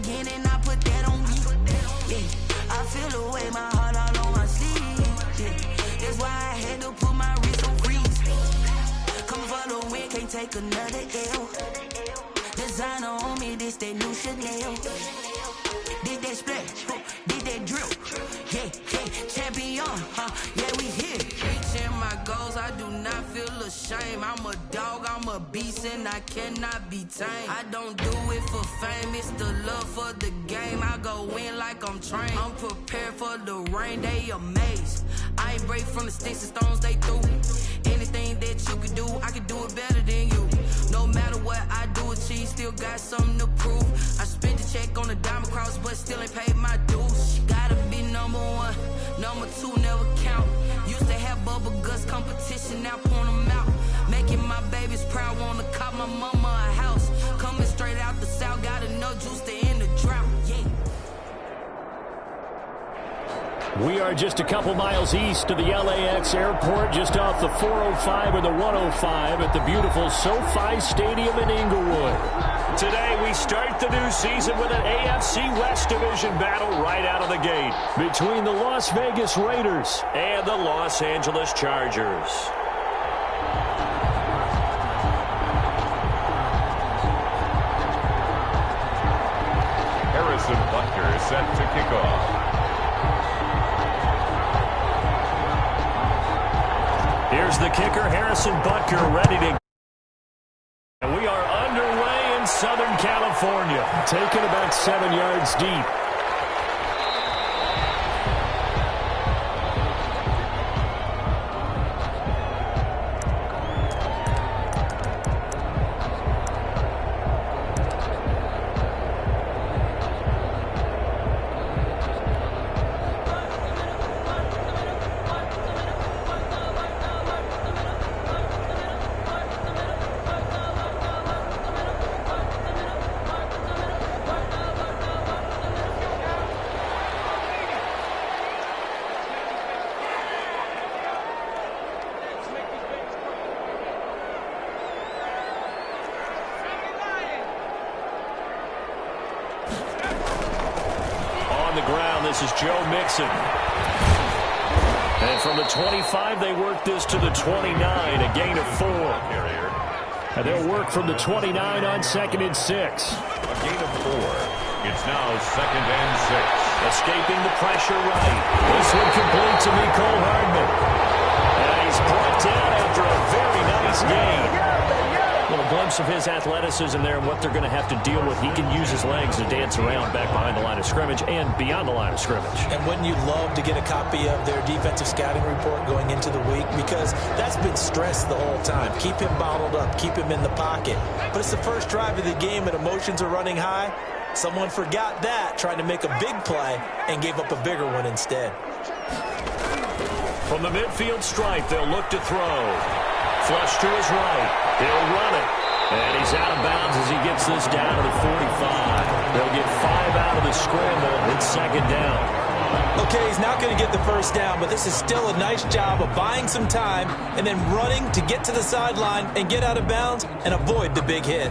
again and I put that on me. Yeah, I feel the way, my heart all on my sleeve. Yeah, that's why I had to put my wrist on freeze. Coming for the win, can't take another L. Designer on me, this that new Chanel. Did that splash, did that drill. Yeah, champion, yeah, we here. Reaching my goals, I do not feel ashamed. I'm a dog, I'm a beast, and I cannot be tamed. I don't do it for fame, it's the love for the game. I go in like I'm trained. I'm prepared for the rain, they amazed. I ain't break from the sticks and stones they threw. Anything that you can do, I can do it better than you. No matter what I do, achieve, still got something to prove. I spent the check on the diamond cross, but still ain't paid my dues. Gotta be number one, number two never count. Used to have bubble guts competition, now point them out. Making my babies proud, wanna cop my mama a house. Coming straight out the south, got enough juice to end the drought. Yeah. We are just a couple miles east of the LAX airport, just off the 405 or the 105 at the beautiful SoFi Stadium in Inglewood. Today we start the new season with an AFC West Division battle right out of the gate between the Las Vegas Raiders and the Los Angeles Chargers. Harrison Butker is set to kick off. Here's the kicker, Harrison Butker, ready to... And we are underway in Southern California, taking about 7 yards deep. This is Joe Mixon. And from the 25, they work this to the 29, a gain of 4. And they'll work from the 29 on 2nd and 6. A gain of 4. It's now 2nd and 6. Escaping the pressure right. This one complete to Mecole Hardman. And he's brought down after a very nice gain. A little glimpse of his athleticism there and what they're going to have to deal with. He can use his legs to dance around back behind the line of scrimmage and beyond the line of scrimmage. And wouldn't you love to get a copy of their defensive scouting report going into the week? Because that's been stressed the whole time. Keep him bottled up. Keep him in the pocket. But it's the first drive of the game and emotions are running high. Someone forgot that, trying to make a big play, and gave up a bigger one instead. From the midfield stripe, they'll look to throw. Flush to his right. He'll run it. And he's out of bounds as he gets this down to the 45. They'll get 5 out of the scramble. It's 2nd down. Okay, he's not going to get the first down, but this is still a nice job of buying some time and then running to get to the sideline and get out of bounds and avoid the big hit.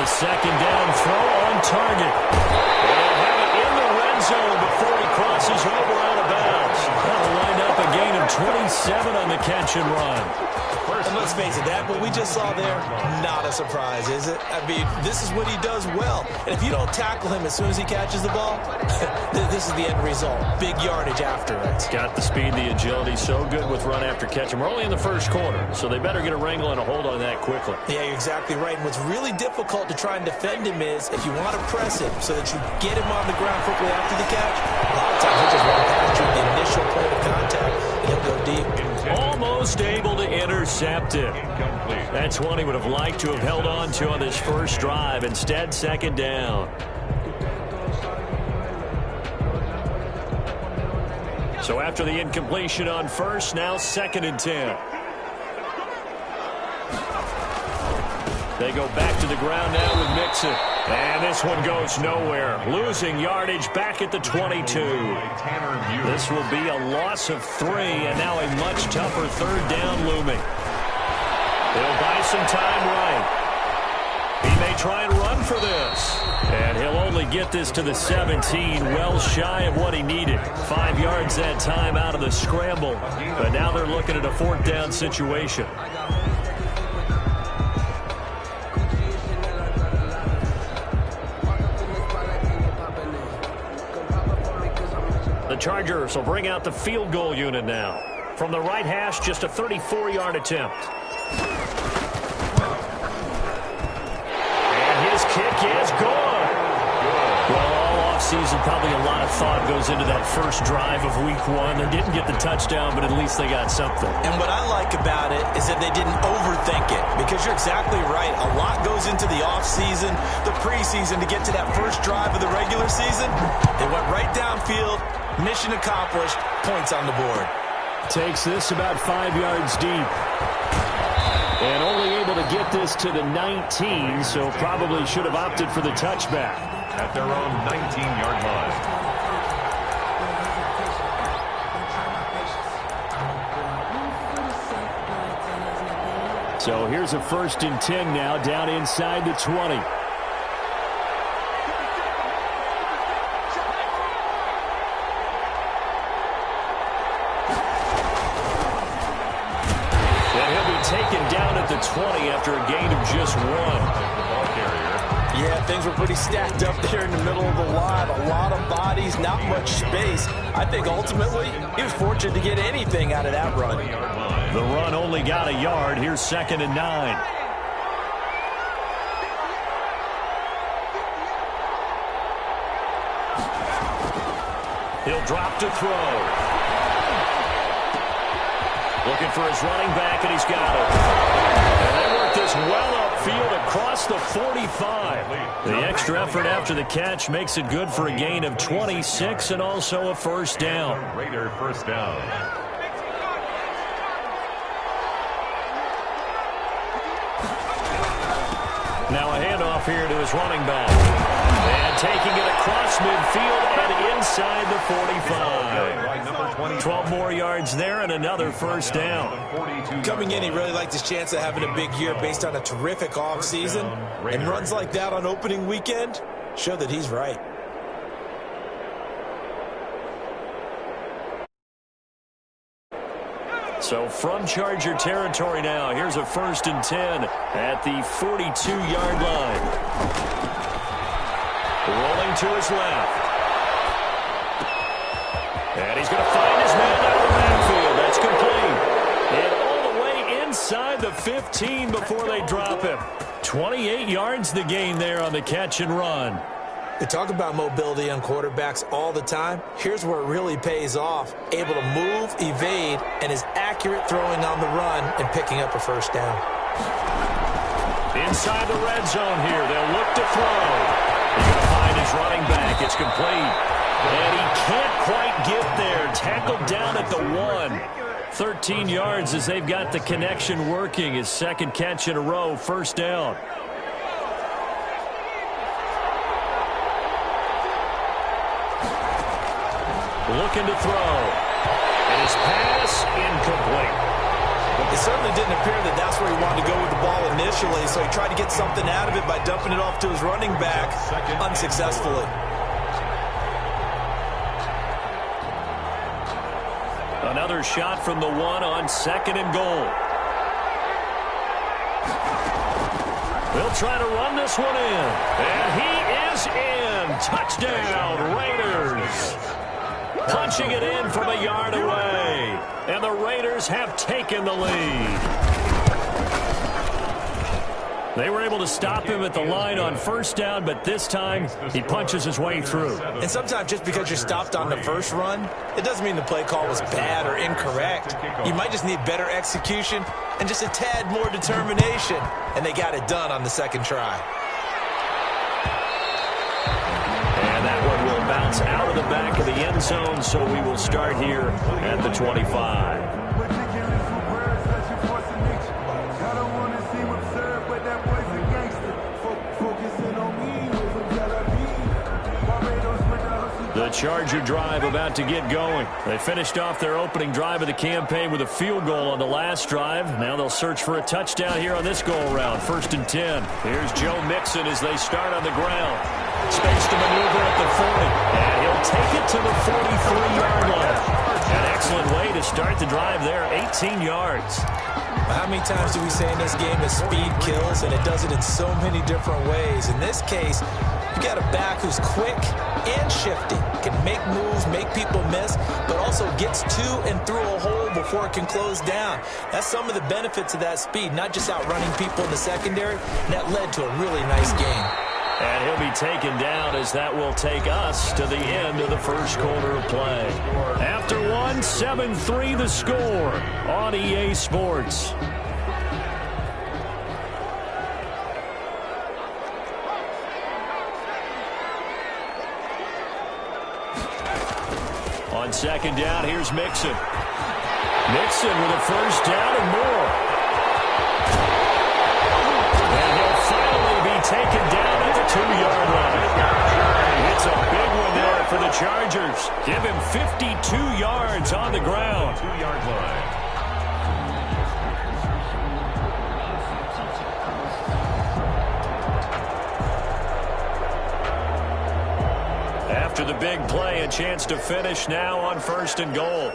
Second down throw on target. They'll have it in the red zone before he crosses over out of bounds. That'll wind up a gain of 27 on the catch and run. And let's face it, that what we just saw there, not a surprise, is it? I mean, this is what he does well. And if you don't tackle him as soon as he catches the ball, this is the end result. Big yardage after it. Got the speed, the agility, so good with run after catch. And we're only in the first quarter, so they better get a wrangle and a hold on that quickly. Yeah, you're exactly right. And what's really difficult to try and defend him is if you want to press him so that you get him on the ground quickly after the catch, a lot of times he'll just run past you in the initial point of contact, and he'll go deep. Almost able to intercept it. That's one he would have liked to have held on to on this first drive. Instead, 2nd down. So after the incompletion on first, now 2nd and 10. They go back to the ground now with Mixon. And this one goes nowhere. Losing yardage back at the 22. This will be a loss of 3, and now a much tougher third down looming. They'll buy some time right. He may try and run for this. And he'll only get this to the 17, well shy of what he needed. 5 yards that time out of the scramble. But now they're looking at a 4th down situation. The Chargers will bring out the field goal unit now. From the right hash, just a 34-yard attempt. And his kick is good. Well, all offseason, probably a lot of thought goes into that first drive of Week 1. They didn't get the touchdown, but at least they got something. And what I like about it is that they didn't overthink it, because you're exactly right. A lot goes into the offseason, the preseason, to get to that first drive of the regular season. They went right downfield. Mission accomplished. Points on the board. Takes this about 5 yards deep. And only able to get this to the 19, so probably should have opted for the touchback. At their own 19-yard line. So here's a 1st and 10 now, down inside the 20. Taken down at the 20 after a gain of just 1. Yeah, things were pretty stacked up there in the middle of the lot. A lot of bodies, not much space. I think ultimately he was fortunate to get anything out of that run. The run only got a yard. Here's 2nd and 9. He'll drop to throw. Looking for his running back, and he's got it. And they work this well upfield across the 45. The extra effort after the catch makes it good for a gain of 26 and also a 1st down. Raider 1st down. Now a handoff here to his running back. And taking it across midfield and inside the 45. 12 more yards there and another 1st down. Coming in, he really liked his chance of having a big year based on a terrific offseason. And runs like that on opening weekend show that he's right. So from Charger territory now, here's a 1st and 10 at the 42-yard line. Rolling to his left. And he's going to find his man out of the backfield. That's complete. And all the way inside the 15 before they drop him. 28 yards the gain there on the catch and run. They talk about mobility on quarterbacks all the time. Here's where it really pays off. Able to move, evade, and is accurate throwing on the run and picking up a 1st down. Inside the red zone here. They'll look to throw. He's going to find his running back. It's complete. And he can't quite get there. Tackled down at the 1. 13 yards as they've got the connection working. His 2nd catch in a row, 1st down. Looking to throw. And his pass incomplete. It certainly didn't appear that that's where he wanted to go with the ball initially, so he tried to get something out of it by dumping it off to his running back unsuccessfully. Another shot from the 1 on 2nd and goal. They'll try to run this one in. And he is in. Touchdown, Raiders. Punching it in from a yard away. And the Raiders have taken the lead. They were able to stop him at the line on 1st down, but this time he punches his way through. And sometimes just because you're stopped on the first run, it doesn't mean the play call was bad or incorrect. You might just need better execution and just a tad more determination. And they got it done on the 2nd try. And that one will bounce out of the back of the end zone, so we will start here at the 25. The Charger drive about to get going. They finished off their opening drive of the campaign with a field goal on the last drive. Now they'll search for a touchdown here on this go-around. 1st and 10. Here's Joe Mixon as they start on the ground. Space to maneuver at the 40. And he'll take it to the 43-yard line. An excellent way to start the drive there. 18 yards. How many times do we say in this game that speed kills, and it does it in so many different ways? In this case, you got a back who's quick and shifty, can make moves, make people miss, but also gets to and through a hole before it can close down. That's some of the benefits of that speed, not just outrunning people in the secondary, and that led to a really nice game. And he'll be taken down as that will take us to the end of the first quarter of play. After one, 7-3 the score on EA Sports. On 2nd down, here's Mixon. Mixon with a first down and more. And he'll finally be taken down at the 2-yard line. It's a big one there for the Chargers. Give him 52 yards on the ground. 2-yard line. After the big play, a chance to finish now on 1st and goal.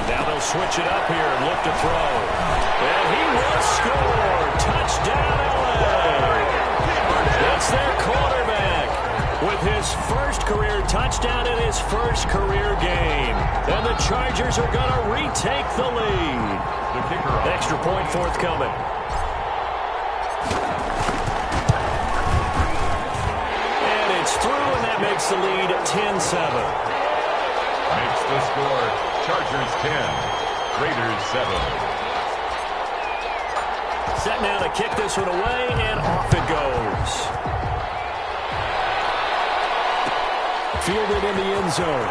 Now they'll switch it up here and look to throw. And he will score. Touchdown, LA. That's their quarterback with his first career touchdown in his first career game. And the Chargers are going to retake the lead. The kicker off. Extra point forthcoming. And it's through, and that makes the lead 10-7. Makes the score Chargers 10, Raiders 7. Set now to kick this one away, and off it goes. Fielded in the end zone.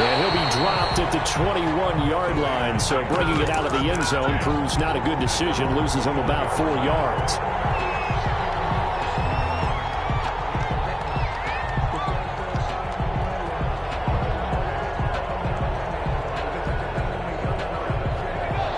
And he'll be dropped at the 21-yard line, so bringing it out of the end zone proves not a good decision, loses him about 4 yards.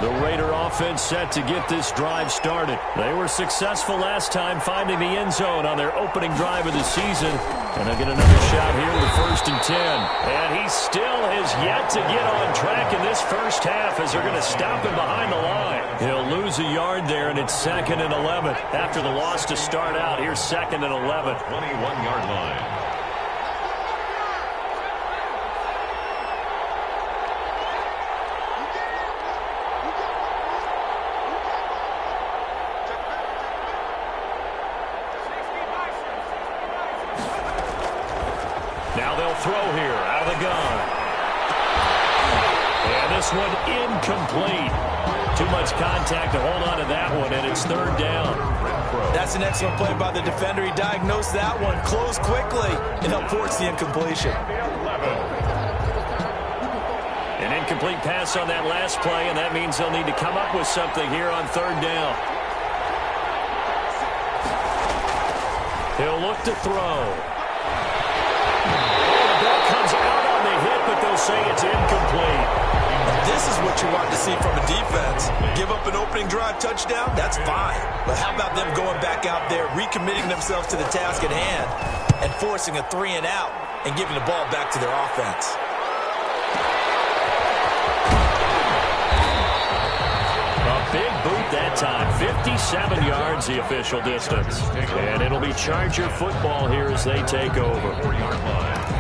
The Raider offense set to get this drive started. They were successful last time finding the end zone on their opening drive of the season. And they'll get another shot here with 1st and 10. And he still has yet to get on track in this first half as they're going to stop him behind the line. He'll lose a yard there, and it's 2nd and 11. After the loss to start out, here's 2nd and 11. 21-yard line. Now they'll throw here out of the gun. And this one incomplete. Too much contact to hold on to that one, and it's 3rd down. That's an excellent play by the defender. He diagnosed that one, closed quickly, and helped force the incompletion. An incomplete pass on that last play, and that means they'll need to come up with something here on 3rd down. He'll look to throw. They'll say it's incomplete. This is what you want to see from a defense. Give up an opening drive touchdown, that's fine. But how about them going back out there, recommitting themselves to the task at hand, and forcing a 3 and out and giving the ball back to their offense? A big boot that time. 57 yards the official distance. And it'll be Charger football here as they take over. 4-yard line.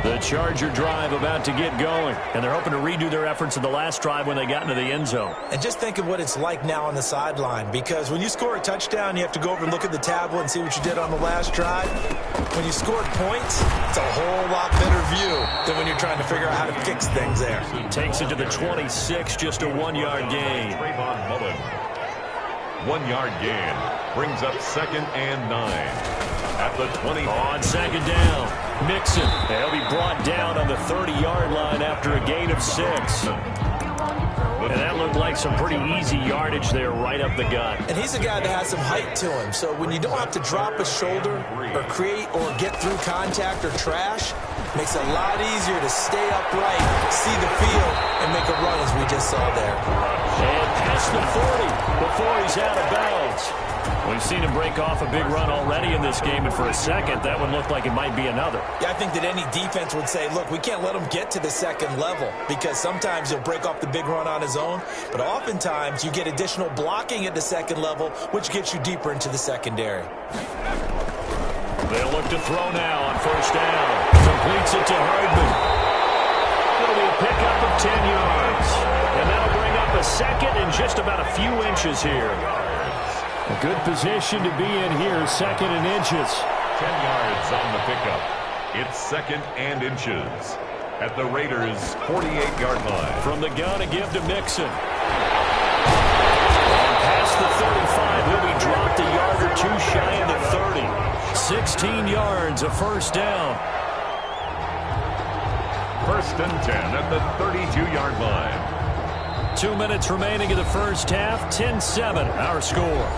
The Charger drive about to get going, and they're hoping to redo their efforts in the last drive when they got into the end zone. And just think of what it's like now on the sideline, because when you score a touchdown, you have to go over and look at the tablet and see what you did on the last drive. When you scored points, it's a whole lot better view than when you're trying to figure out how to fix things there. Takes it to the 26, just a 1-yard gain. 1-yard gain. Brings up 2nd and 9. At the 20. On 2nd down, Mixon. He'll be brought down on the 30-yard line after a gain of 6. And that looked like some pretty easy yardage there right up the gut. And he's a guy that has some height to him. So when you don't have to drop a shoulder or create or get through contact or trash, makes it a lot easier to stay upright, see the field, and make a run as we just saw there. And past the 40 before he's out of bounds. We've seen him break off a big run already in this game, and for a second, that one looked like it might be another. Yeah, I think that any defense would say, look, we can't let him get to the second level because sometimes he'll break off the big run on his own, but oftentimes you get additional blocking at the second level, which gets you deeper into the secondary. They'll look to throw now on 1st down. Completes it to Hardman. It'll be a pickup of 10 yards. And that'll bring up a 2nd and just about a few inches here. A good position to be in here, 2nd and inches. 10 yards on the pickup. It's 2nd and inches. At the Raiders' 48-yard line. From the gun, a give to Mixon. And past the 35, he'll be dropped a yard or two shy of the 30. 16 yards, a 1st down. 1st and 10 at the 32-yard line. 2 minutes remaining in the first half. 10-7, our score.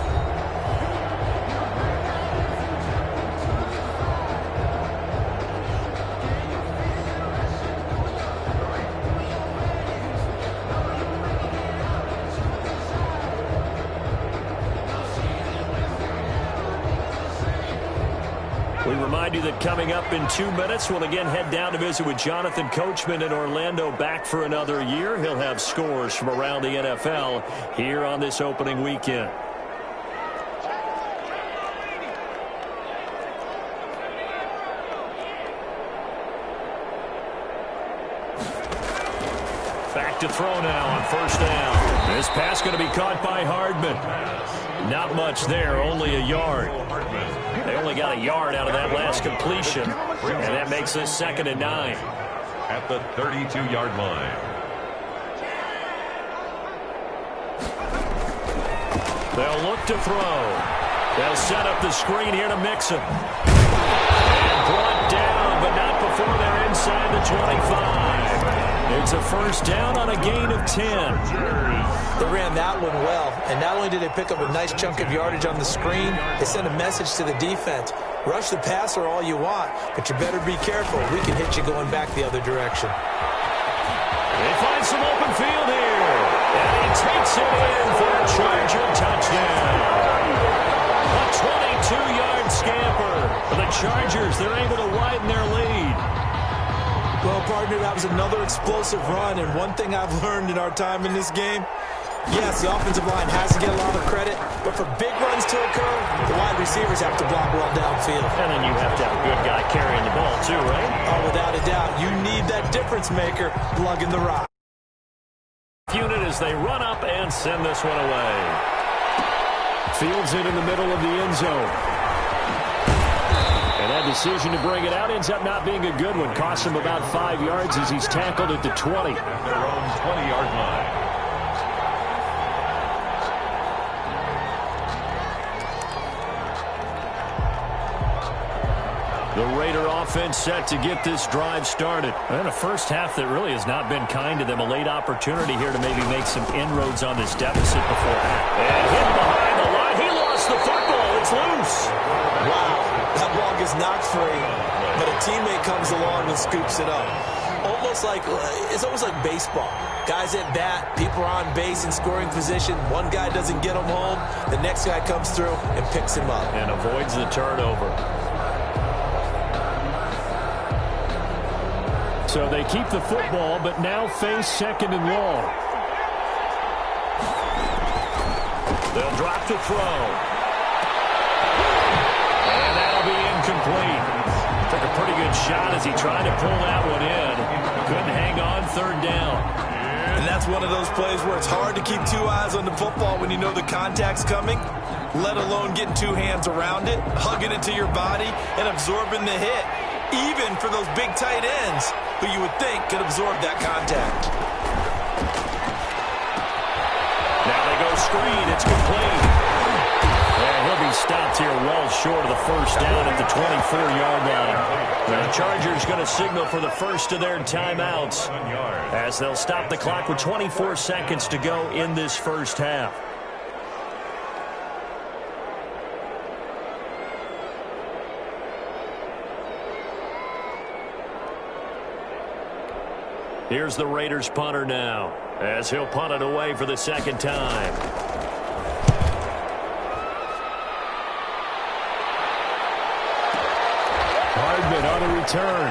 We remind you that coming up in 2 minutes, we'll again head down to visit with Jonathan Coachman in Orlando, back for another year. He'll have scores from around the NFL here on this opening weekend. Back to throw now on 1st down. This pass going to be caught by Hardman. Not much there, only a yard. They only got a yard out of that last completion, and that makes this 2nd and 9. At the 32-yard line. They'll look to throw. They'll set up the screen here to Mixon. And brought down, but not before they're inside the 25. It's a 1st down on a gain of 10. They ran that one well, and not only did they pick up a nice chunk of yardage on the screen, they sent a message to the defense. Rush the passer all you want, but you better be careful. We can hit you going back the other direction. They find some open field here, and he takes it in for a Charger touchdown. A 22-yard scamper for the Chargers. They're able to widen their lead. Well, partner, that was another explosive run, and one thing I've learned in our time in this game, yes, the offensive line has to get a lot of credit, but for big runs to occur, the wide receivers have to block well downfield. And then you have to have a good guy carrying the ball too, right? Oh, without a doubt. You need that difference maker lugging the rock. Unit as they run up and send this one away. Fields it in the middle of the end zone. And that decision to bring it out ends up not being a good one. Costs him about 5 yards as he's tackled at the 20. At their own 20-yard line. The Raider offense set to get this drive started. And a first half that really has not been kind to them. A late opportunity here to maybe make some inroads on this deficit before half. And hit behind the line. He lost the football. It's loose. Wow, that ball gets knocked free, but a teammate comes along and scoops it up. It's almost like baseball. Guys at bat, people are on base in scoring position. One guy doesn't get him home. The next guy comes through and picks him up. And avoids the turnover. So they keep the football, but now face 2nd and long. They'll drop the throw. And that'll be incomplete. Took a pretty good shot as he tried to pull that one in. Couldn't hang on 3rd down. And that's one of those plays where it's hard to keep 2 eyes on the football when you know the contact's coming, let alone getting 2 hands around it, hugging it to your body, and absorbing the hit. Even for those big tight ends who you would think could absorb that contact. Now they go screen. It's complete. stopped here well short of the first down at the 24-yard line. The Chargers going to signal for the first of their timeouts as they'll stop the clock with 24 seconds to go in this first half. Here's the Raiders punter now as he'll punt it away for the second time. Hardman on the return.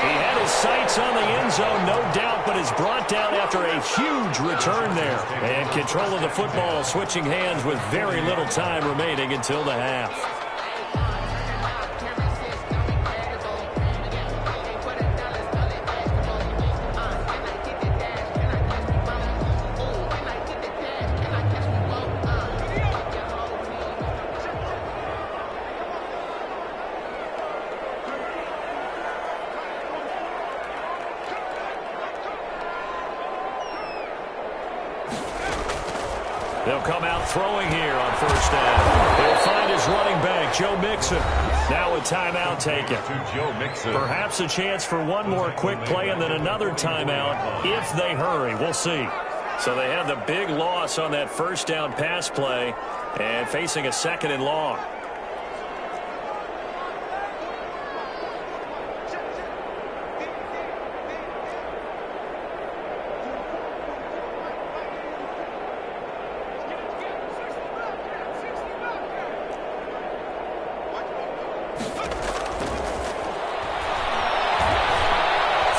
He had his sights on the end zone, no doubt, but is brought down after a huge return there. And control of the football switching hands with very little time remaining until the half. They'll come out throwing here on first down. He'll find his running back, Joe Mixon. Now a timeout taken. Joe Mixon. Perhaps a chance for one more quick play and then another timeout if they hurry. We'll see. So they have the big loss on that first down pass play and facing a second and long.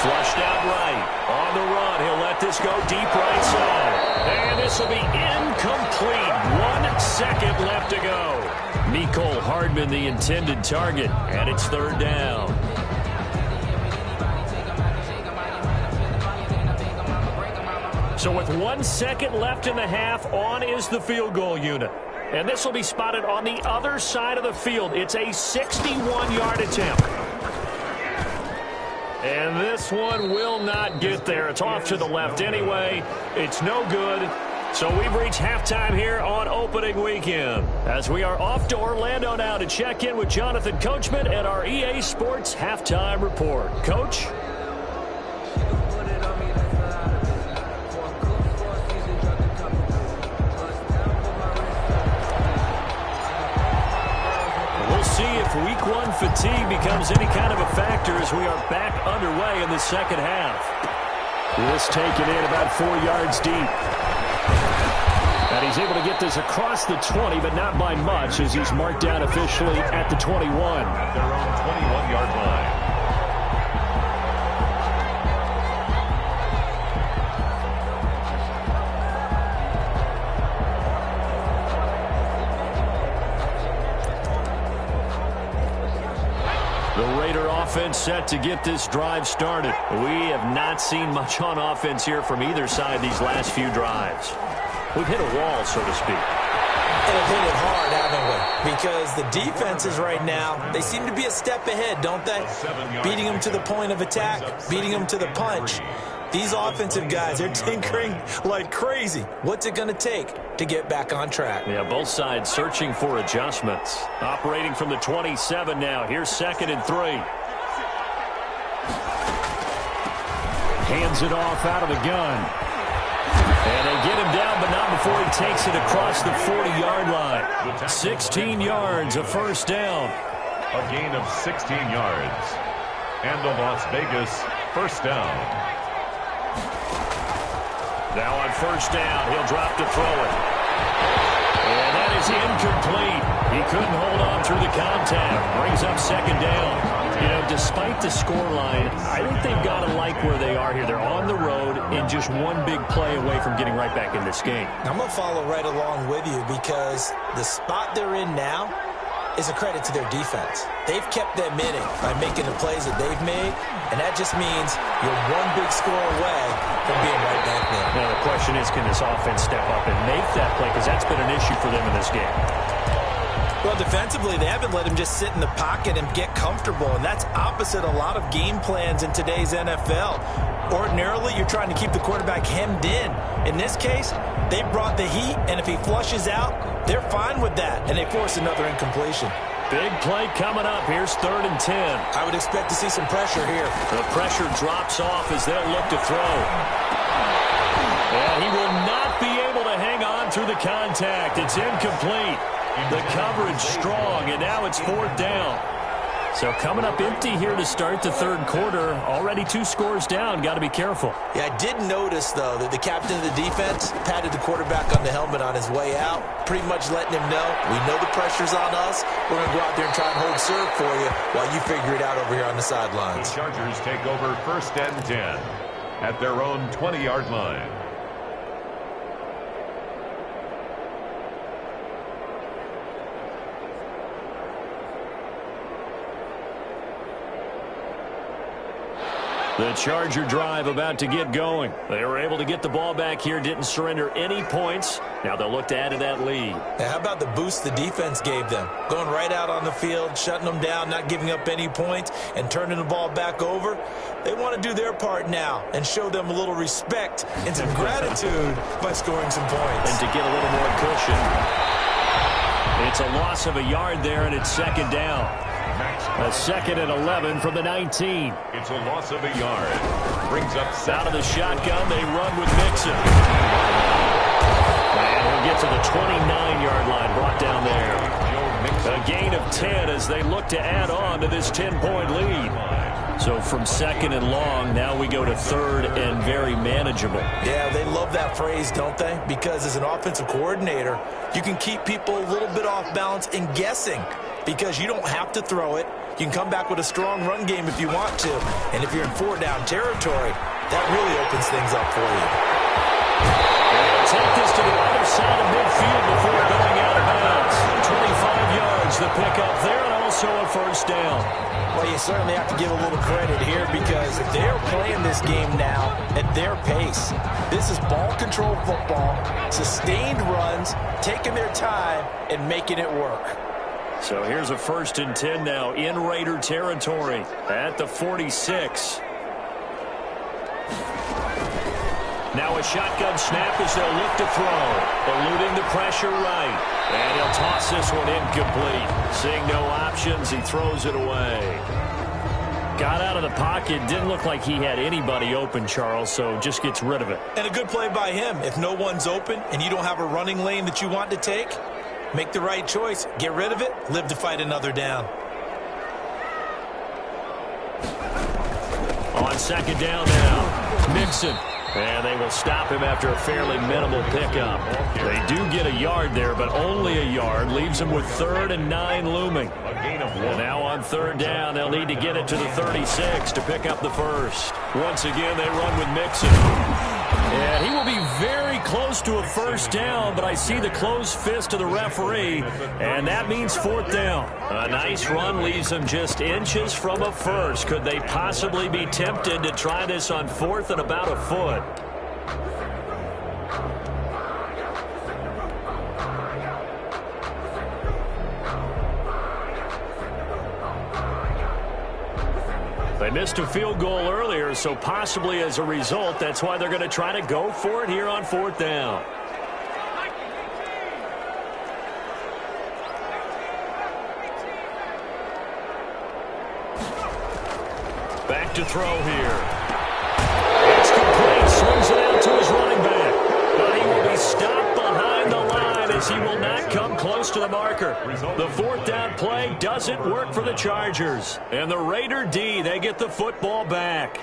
Flushed out right. On the run, he'll let this go deep right side. And this will be incomplete. 1 second left to go. Mecole Hardman, the intended target, and it's third down. So with 1 second left in the half, on is the field goal unit. And this will be spotted on the other side of the field. It's a 61-yard attempt. And this one will not get there. It's off to the left anyway. It's no good. So we've reached halftime here on opening weekend. As we are off to Orlando now to check in with Jonathan Coachman at our EA Sports Halftime Report. Coach? Week 1 fatigue becomes any kind of a factor as we are back underway in the second half. This taken in about 4 yards deep. And he's able to get this across the 20, but not by much as he's marked down officially at the 21. At their own 21-yard line. Offense set to get this drive started. We have not seen much on offense here from either side these last few drives. We've hit a wall, so to speak. And have hit it hard, haven't we? Because the defenses right now, they seem to be a step ahead, don't they? Beating them to the point of attack, beating them to the punch. These offensive guys, they're tinkering like crazy. What's it going to take to get back on track? Yeah, both sides searching for adjustments. Operating from the 27 now. Here's 2nd and 3. Hands it off out of the gun. And they get him down, but not before he takes it across the 40-yard line. 16 yards, a first down. A gain of 16 yards. And the Las Vegas first down. Now on first down, he'll drop to throw it. And that is incomplete. He couldn't hold on through the contact. Brings up second down. You know, despite the scoreline, I think they've got to like where they are here. They're on the road and just one big play away from getting right back in this game. I'm going to follow right along with you because the spot they're in now is a credit to their defense. They've kept them in it by making the plays that they've made, and that just means you're one big score away from being right back there. Now the question is, can this offense step up and make that play? Because that's been an issue for them in this game. Well, defensively, they haven't let him just sit in the pocket and get comfortable, and that's opposite a lot of game plans in today's NFL. Ordinarily, you're trying to keep the quarterback hemmed in. In this case, they brought the heat, and if he flushes out, they're fine with that, and they force another incompletion. Big play coming up. Here's 3rd and 10. I would expect to see some pressure here. The pressure drops off as they'll look to throw. And he will not be able to hang on through the contact. It's incomplete. The coverage strong, and now it's 4th down. So coming up empty here to start the 3rd quarter. Already 2 scores down. Got to be careful. Yeah, I did notice, though, that the captain of the defense patted the quarterback on the helmet on his way out, pretty much letting him know, we know the pressure's on us. We're going to go out there and try and hold serve for you while you figure it out over here on the sidelines. The Chargers take over 1st and 10 at their own 20-yard line. The Charger drive about to get going. They were able to get the ball back here, didn't surrender any points. Now they'll look to add to that lead. Now, how about the boost the defense gave them? Going right out on the field, shutting them down, not giving up any points, and turning the ball back over. They want to do their part now and show them a little respect and some gratitude by scoring some points. And to get a little more cushion. It's a loss of a yard there, and it's 2nd down. A 2nd and 11 from the 19. It's a loss of a yard. Brings up out of the shotgun. They run with Mixon. And we'll get to the 29-yard line, brought down there. A gain of 10 as they look to add on to this 10-point lead. So from 2nd and long, now we go to 3rd and very manageable. Yeah, they love that phrase, don't they? Because as an offensive coordinator, you can keep people a little bit off balance and guessing. Because you don't have to throw it. You can come back with a strong run game if you want to. And if you're in 4-down territory, that really opens things up for you. They'll take this to the other side of midfield before going out of bounds. 25 yards the pickup there, and also a 1st down. Well, you certainly have to give a little credit here because they're playing this game now at their pace. This is ball control football, sustained runs, taking their time, and making it work. So here's a 1st and 10 now in Raider territory at the 46. Now a shotgun snap as they'll look to throw. Eluding the pressure right. And he'll toss this one incomplete. Seeing no options, he throws it away. Got out of the pocket. Didn't look like he had anybody open, Charles, so just gets rid of it. And a good play by him. If no one's open and you don't have a running lane that you want to take, make the right choice. Get rid of it. Live to fight another down. On 2nd down now, Mixon. And they will stop him after a fairly minimal pickup. They do get a yard there, but only a yard. Leaves them with 3rd and 9 looming. And now on 3rd down, they'll need to get it to the 36 to pick up the 1st. Once again, they run with Mixon. And he will be very close to a 1st down, but I see the closed fist of the referee, and that means 4th down. A nice run leaves them just inches from a 1st. Could they possibly be tempted to try this on 4th and about a foot? They missed a field goal earlier, so possibly as a result, that's why they're going to try to go for it here on 4th down. Back to throw here. It's complete. Swings it out to his running back. But he will be stopped behind the line as he will not come close to the marker. The 4th down play doesn't work for the Chargers. And the Raider D, they get the football back.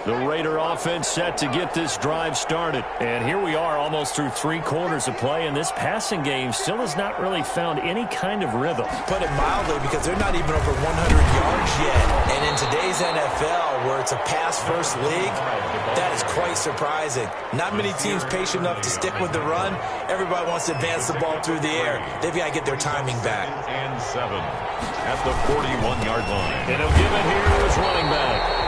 The Raider offense set to get this drive started. And here we are almost through 3 quarters of play, and this passing game still has not really found any kind of rhythm. Put it mildly, because they're not even over 100 yards yet. And in today's NFL, where it's a pass-first league, that is quite surprising. Not many teams patient enough to stick with the run. Everybody wants to advance the ball through the air. They've got to get their timing back. And 7 at the 41-yard line. And he'll give it here to his running back.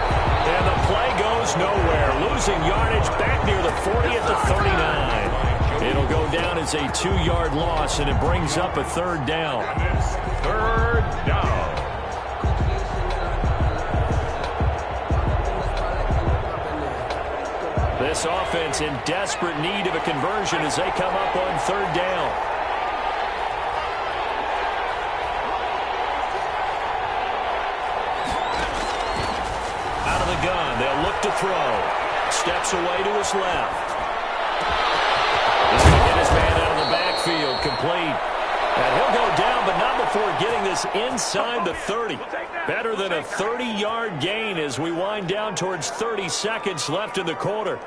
And the play goes nowhere. Losing yardage back near the 40 at the 39. It'll go down as a 2-yard loss, and it brings up a 3rd down. 3rd down. this offense in desperate need of a conversion as they come up on third down. Out of the gun, they'll look to throw. Steps away to his left. He's going to get his man out of the backfield, complete. And he'll go down, but not before getting this inside the 30. Better than a 30-yard gain as we wind down towards 30 seconds left in the quarter.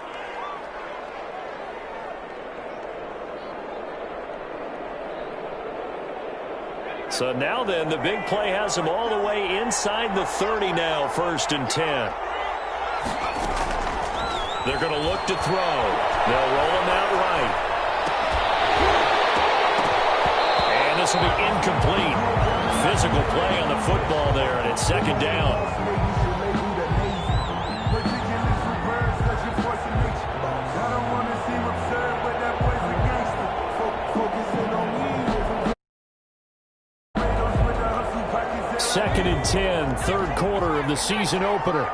So now then, the big play has him all the way inside the 30 now, 1st and 10. They're going to look to throw. They'll roll him out right. And this will be incomplete. Physical play on the football there, and it's 2nd down. Second and 10, third quarter of the season opener.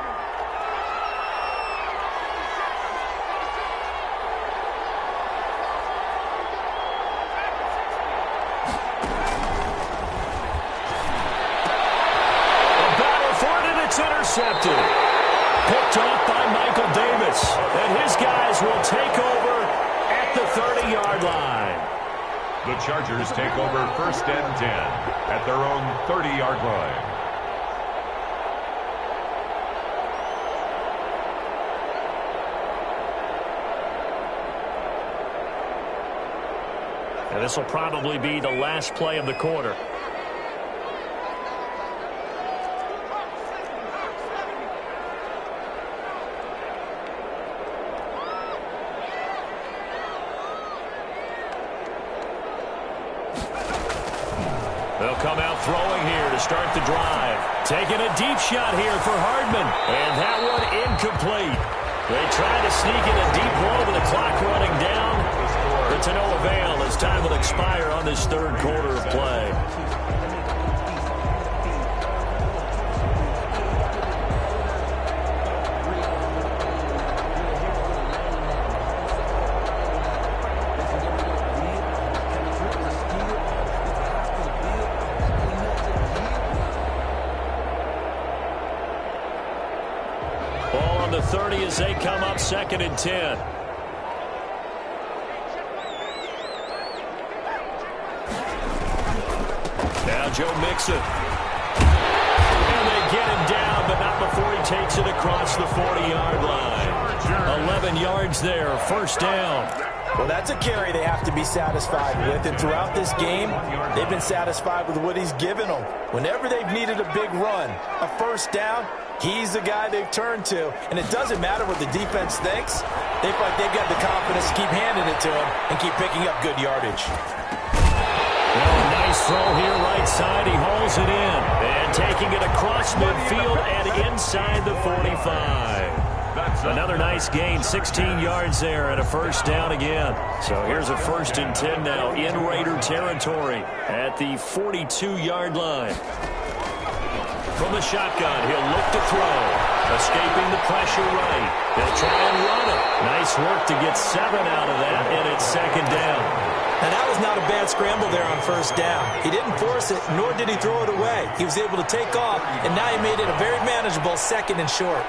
Intercepted. Picked off by Michael Davis. And his guys will take over at the 30-yard line. The Chargers take over 1st and 10 at their own 30-yard line. And this will probably be the last play of the quarter. They'll come out throwing here to start the drive. Taking a deep shot here for Hardman. And that one incomplete. They try to sneak in a deep ball with the clock running down. But to no avail as time will expire on this third quarter of play. Ball on the 30 as they come up 2nd and 10. Now Joe Mixon. And they get him down, but not before he takes it across the 40-yard line. 11 yards there, 1st down. Well, that's a carry they have to be satisfied with. And throughout this game, they've been satisfied with what he's given them. Whenever they've needed a big run, a 1st down, he's the guy they've turned to. And it doesn't matter what the defense thinks. They feel like they've got the confidence to keep handing it to him and keep picking up good yardage. Well, nice throw here right side. He hauls it in. And taking it across midfield and inside the 45. Another nice gain, 16 yards there and a 1st down again. So here's a 1st and 10 now in Raider territory at the 42-yard line. From the shotgun, he'll look to throw. Escaping the pressure right. They'll try and run it. Nice work to get 7 out of that, and it's 2nd down. And that was not a bad scramble there on 1st down. He didn't force it, nor did he throw it away. He was able to take off, and now he made it a very manageable 2nd and short.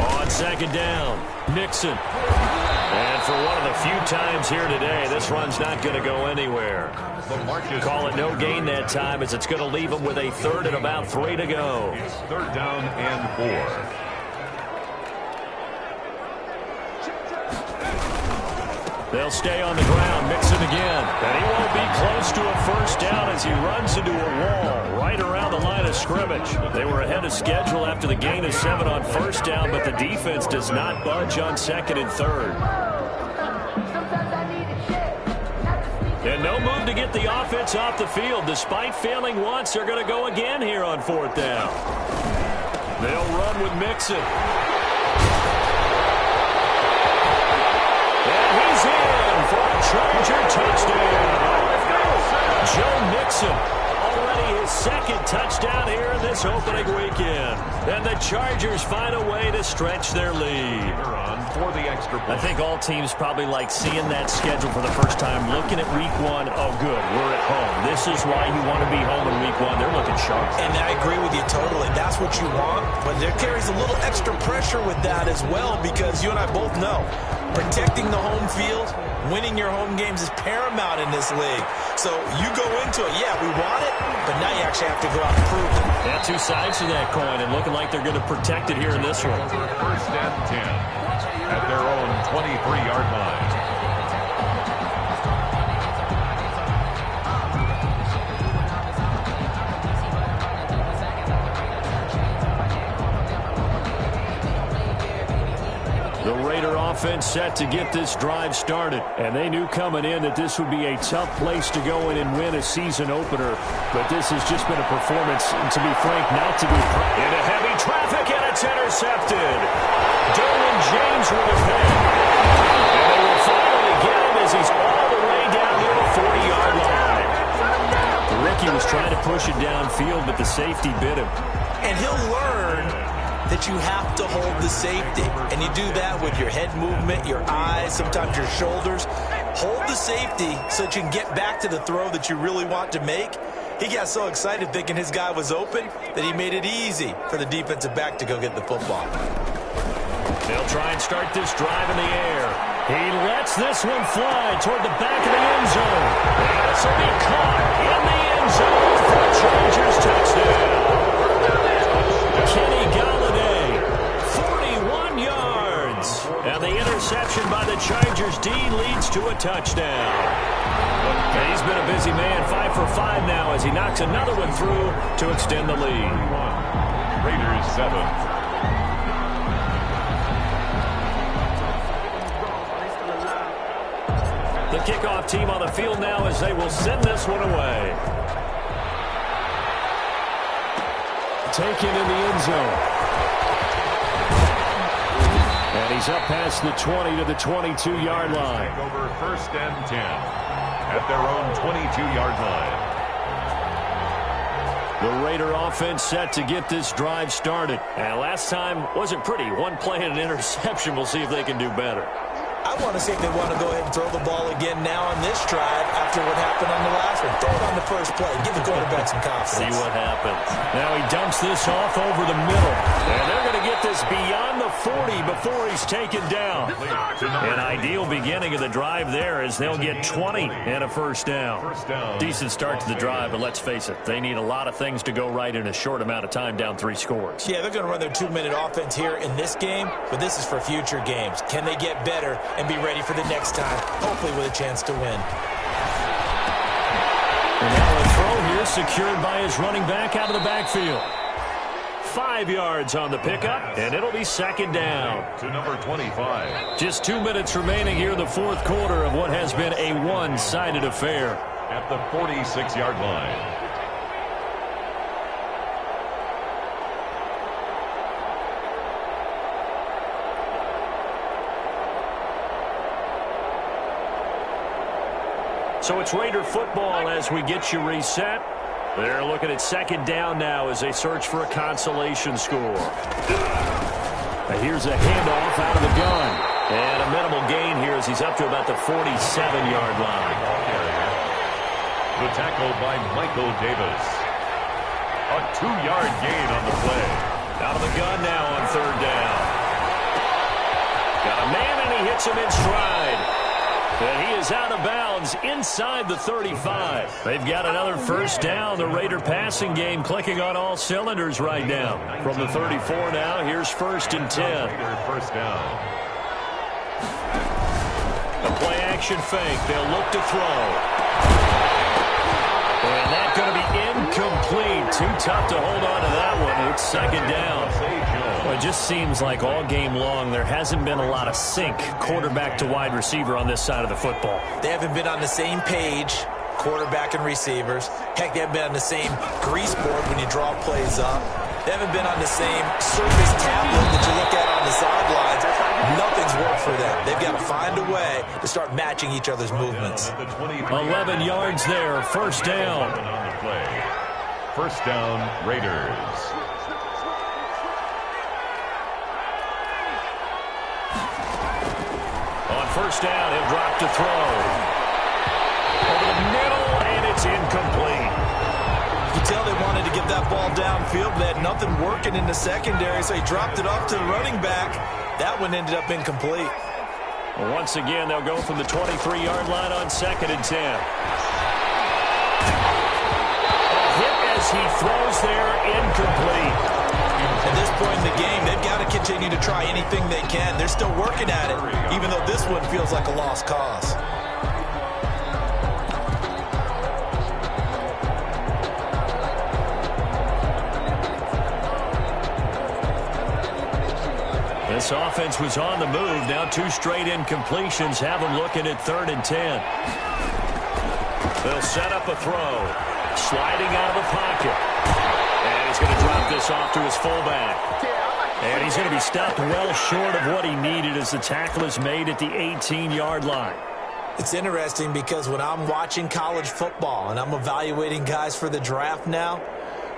On 2nd down, Mixon. And for one of the few times here today, this run's not going to go anywhere. Call it no gain that time as it's going to leave them with a 3rd and about 3 to go. 3rd down and 4. They'll stay on the ground, Mixon again. And he won't be close to a 1st down as he runs into a wall right around the line of scrimmage. They were ahead of schedule after the gain of 7 on 1st down, but the defense does not budge on 2nd and 3rd. And no move to get the offense off the field. Despite failing once, they're going to go again here on 4th down. They'll run with Mixon. He's in for a Charger touchdown. Joe Mixon already Kenny his second touchdown here in this opening weekend. And the Chargers find a way to stretch their lead. For the extra point. I think all teams probably like seeing that schedule for the first time, looking at week one. Oh, good, we're at home. This is why you want to be home in week one. They're looking sharp. And I agree with you totally. That's what you want. But there carries a little extra pressure with that as well, because you and I both know protecting the home field, winning your home games is paramount in this league. So you go into it, yeah, we want it, but now you actually have to go out and prove it. Yeah, two sides to that coin, and looking like they're going to protect it here in this one. First and 10 at their own 23-yard line. The Raider offense set to get this drive started. And they knew coming in that this would be a tough place to go in and win a season opener. But this has just been a performance, and to be frank, not to be into heavy traffic, and it's intercepted. Derwin James with a pick. And they will finally get him as he's all the way down near the 40-yard line. The rookie was trying to push it downfield, but the safety bit him. And he'll learn that you have to hold the safety. And you do that with your head movement, your eyes, sometimes your shoulders. Hold the safety so that you can get back to the throw that you really want to make. He got so excited thinking his guy was open that he made it easy for the defensive back to go get the football. They'll try and start this drive in the air. He lets this one fly toward the back of the end zone. And this will be caught in the end zone for a Chargers touchdown. Kenny Galladay, 41 yards. And the interception by the Chargers D leads to a touchdown. And he's been a busy man, 5 for 5 now as he knocks another one through to extend the lead. Raiders 7. The kickoff team on the field now as they will send this one away. Taken in the end zone. And he's up past the 20 to the 22-yard line. Over first and 10 at their own 22-yard line. The Raider offense set to get this drive started. And last time wasn't pretty. One play and an interception. We'll see if they can do better. I want to see if they want to go ahead and throw the ball again now on this drive after what happened on the last one. Throw it on the first play. Give the quarterback some confidence. See what happens. Now he dumps this off over the middle. And they're going to get this beyond the 40 before he's taken down. An ideal beginning of the drive there as they'll get 20 and a first down. Decent start to the drive, but let's face it, they need a lot of things to go right in a short amount of time, down 3 scores. Yeah, they're going to run their 2-minute offense here in this game, but this is for future games. Can they get better and be ready for the next time, hopefully with a chance to win? And now a throw here secured by his running back out of the backfield. 5 yards on the pickup, and it'll be second down. To number 25. Just 2 minutes remaining here in the fourth quarter of what has been a one-sided affair. At the 46-yard line. So it's Raider football as we get you reset. They're looking at second down now as they search for a consolation score. Now here's a handoff out of the gun. And a minimal gain here as he's up to about the 47-yard line. The tackle by Michael Davis. A 2-yard gain on the play. Out of the gun now on third down. Got a man and he hits him in stride. And he is out of bounds inside the 35. They've got another first down. The Raider passing game clicking on all cylinders right now. From the 34 now, here's first and 10. First down. A play action fake. They'll look to throw. And that's going to be incomplete. Too tough to hold on to that one. It's second down. Well, it just seems like all game long there hasn't been a lot of sync quarterback to wide receiver on this side of the football. They haven't been on the same page, quarterback and receivers. Heck, they haven't been on the same grease board when you draw plays up. They haven't been on the same surface tablet that you look at on the sidelines. Nothing's worked for them. They've got to find a way to start matching each other's movements. 11 yards there, first down. First down, Raiders. On first down, he'll drop to throw. Over the middle, and it's incomplete. You can tell they wanted to get that ball downfield. They had nothing working in the secondary, so he dropped it off to the running back. That one ended up incomplete. Well, once again, they'll go from the 23-yard line on 2nd and 10. A hit as he throws there, incomplete. At this point in the game, they've got to continue to try anything they can. They're still working at it, even though this one feels like a lost cause. This offense was on the move. Now 2 straight incompletions have them looking at 3rd and 10. They'll set up a throw. Sliding out of the pocket. And he's going to drop this off to his fullback. And he's going to be stopped well short of what he needed as the tackle is made at the 18-yard line. It's interesting because when I'm watching college football and I'm evaluating guys for the draft now,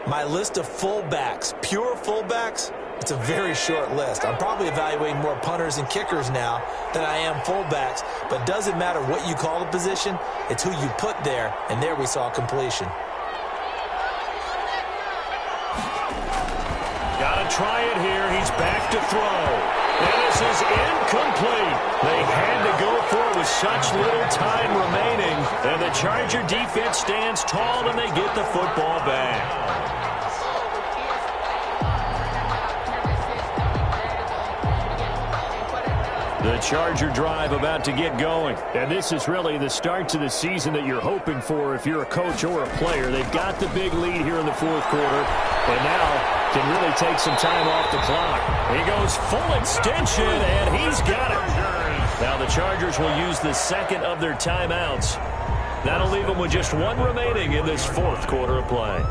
my list of fullbacks, pure fullbacks, it's a very short list. I'm probably evaluating more punters and kickers now than I am fullbacks, but it doesn't matter what you call the position, it's who you put there, and there we saw completion. Gotta try it here. He's back to throw. And this is incomplete. They had to go for it with such little time remaining. And the Charger defense stands tall and they get the football back. The Charger drive about to get going. And this is really the start to the season that you're hoping for if you're a coach or a player. They've got the big lead here in the 4th quarter. And now can really take some time off the clock. He goes full extension, and he's got it. Now the Chargers will use the 2nd of their timeouts. That'll leave them with just 1 remaining in this 4th quarter of play.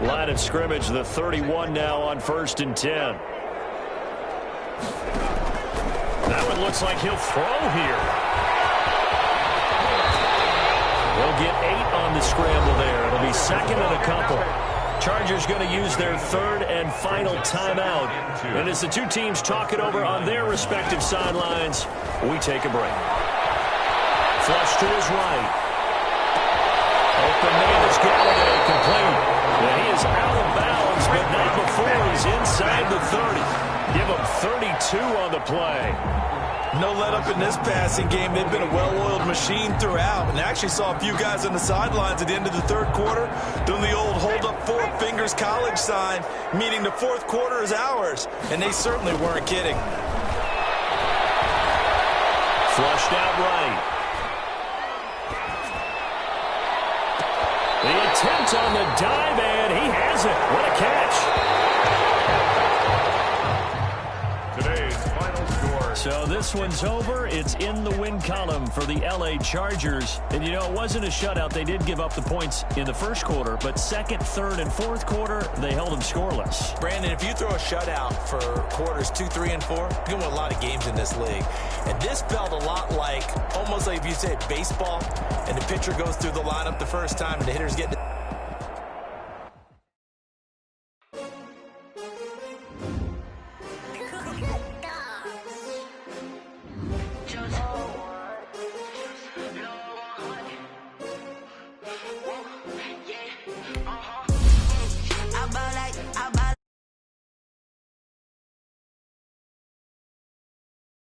Line of scrimmage, the 31 now on 1st and 10. That one looks like he'll throw here. They'll get 8 on the scramble there. It'll be 2nd and a couple. Chargers going to use their 3rd and final timeout. And as the 2 teams talk it over on their respective sidelines, we take a break. Flush to his right. Open man is Galladay, complete. And he is out of bounds, but not before he's inside the 30. Give him 32 on the play. No let up in this passing game. They've been a well-oiled machine throughout. And actually saw a few guys on the sidelines at the end of the 3rd quarter doing the old hold up 4 fingers college sign, meaning the 4th quarter is ours. And they certainly weren't kidding. Flushed out right. The attempt on the dive, and he has it. What a catch. Today's final score. So this one's over. It's in the win column for the L.A. Chargers. And, you know, it wasn't a shutout. They did give up the points in the 1st quarter, but 2nd, 3rd, and 4th quarter, they held them scoreless. Brandon, if you throw a shutout for quarters 2, 3, and 4, you're going to win a lot of games in this league. And this felt a lot like, almost like if you say baseball, and the pitcher goes through the lineup the first time, and the hitter's getting